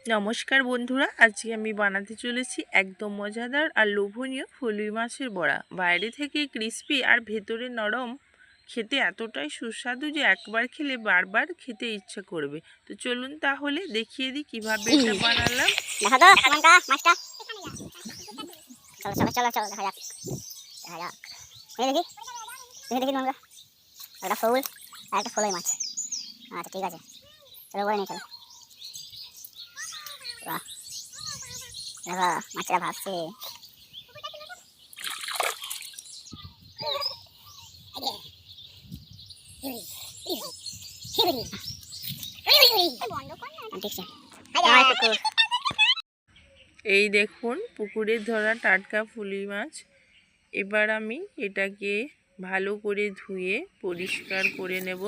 নমস্কার বন্ধুরা, আজকে আমি বানাতে চলেছি একদম মজাদার আর লোভনীয় ফলুই মাছের বড়া। বাইরে থেকে ক্রিস্পি আর ভেতরে নরম, খেতে এতটাই সুস্বাদু যে একবার খেলে বারবার খেতে ইচ্ছা করবে। তো চলুন তাহলে দেখিয়ে দিই কিভাবে এটা বানালাম। আচ্ছা ঠিক আছে, চলো বলে নিয়ে চলো। বাহ, দেখো মাছটা ভাবছে। এই দেখুন পুকুরে ধরা টাটকা ফলুই মাছ। এবার আমি এটাকে ভালো করে ধুয়ে পরিষ্কার করে নেব।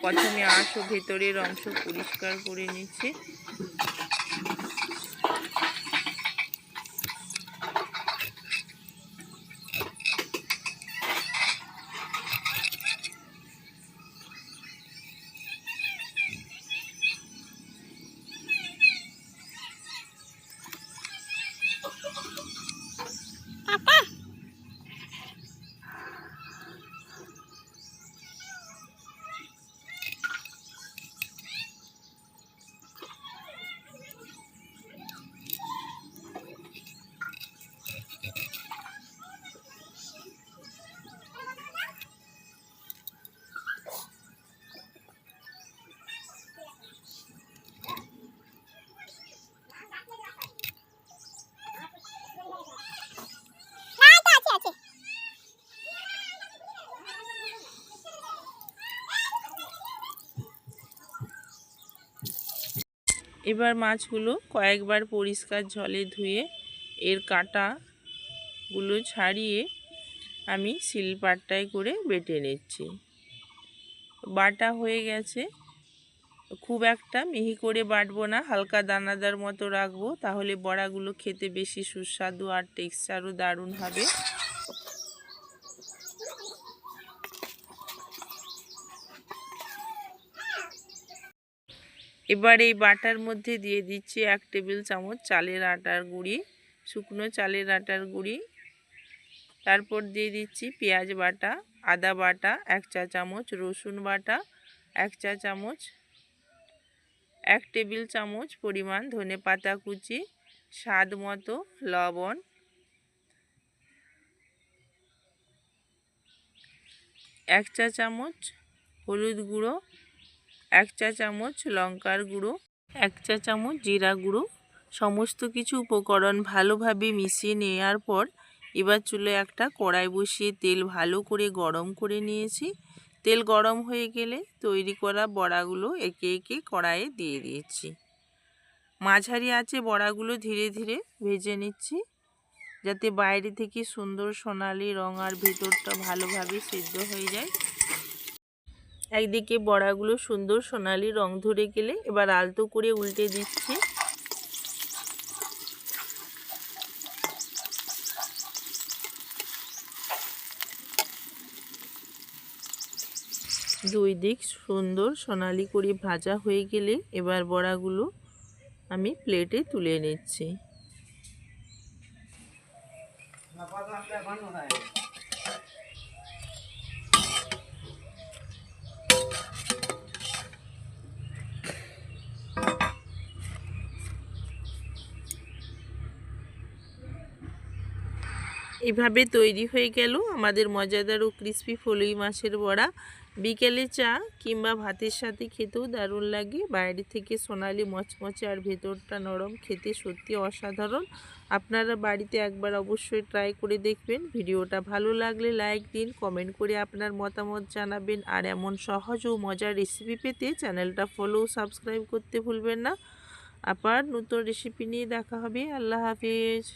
প্রথমে আঁশ ও ভেতরের অংশ পরিষ্কার করে নিচ্ছি। এবার মাছগুলো কয়েকবার পরিষ্কার জলে ধুয়ে এর কাঁটাগুলো ছাড়িয়ে আমি শিলপাটায় করে বেটে নিচ্ছি। বাটা হয়ে গেছে। খুব একটা মিহি করে বাটবো না, হালকা দানাদার মতো রাখবো, তাহলে বড়াগুলো খেতে বেশি সুস্বাদু আর টেক্সচারও দারুণ হবে। এবার এই বাটার মধ্যে দিয়ে দিচ্ছি 1 টেবিল চামচ চালের আটার গুঁড়ি, শুকনো চালের আটার গুঁড়ি। তারপর দিয়ে দিচ্ছি পেঁয়াজ বাটা, আদা বাটা 1 চা চামচ, রসুন বাটা 1 চা চামচ, 1 টেবিল চামচ পরিমাণ ধনেপাতা কুচি, স্বাদ মতো লবণ, 1 চা চামচ হলুদ গুঁড়ো, 1 চা চামচ লঙ্কার গুঁড়ো, 1 চা চামচ জিরা গুঁড়ো। সমস্ত কিছু উপকরণ ভালোভাবে মিশিয়ে নেওয়ার পর এবার চুলায় একটা কড়াই বসিয়ে তেল ভালো করে গরম করে নিয়েছি। তেল গরম হয়ে গেলে তৈরি করা বড়াগুলো একে একে কড়াইয়ে দিয়ে দিয়েছি। মাঝারি আঁচে বড়াগুলো ধীরে ধীরে ভেজে নিচ্ছি, যাতে বাইরে থেকে সুন্দর সোনালি রং আর ভেতরটা ভালোভাবে সিদ্ধ হয়ে যায়। একদিকে বড়াগুলো সুন্দর সোনালি রং ধরে গেলে এবার আলতো করে উল্টে দিচ্ছি। দুই দিক সুন্দর সোনালি করে ভাজা হয়ে গেলে এবার বড়াগুলো আমি প্লেটে তুলে নিচ্ছি। এভাবে তৈরি হয়ে গেল আমাদের মজাদার ও ক্রিস্পি ফলুই মাছের বড়া। বিকেলে চা কিংবা ভাতের সাথে খেতেও দারুণ লাগে। বাইরে থেকে সোনালি মচমচে আর ভেতরটা নরম, খেতে সত্যি অসাধারণ। আপনারা বাড়িতে একবার অবশ্যই ট্রাই করে দেখবেন। ভিডিওটা ভালো লাগলে লাইক দিন, কমেন্ট করে আপনার মতামত জানাবেন। আর এমন সহজ ও মজার রেসিপি পেতে চ্যানেলটা ফলো ও সাবস্ক্রাইব করতে ভুলবেন না। আবার নতুন রেসিপি নিয়ে দেখা হবে। আল্লাহ হাফিজ।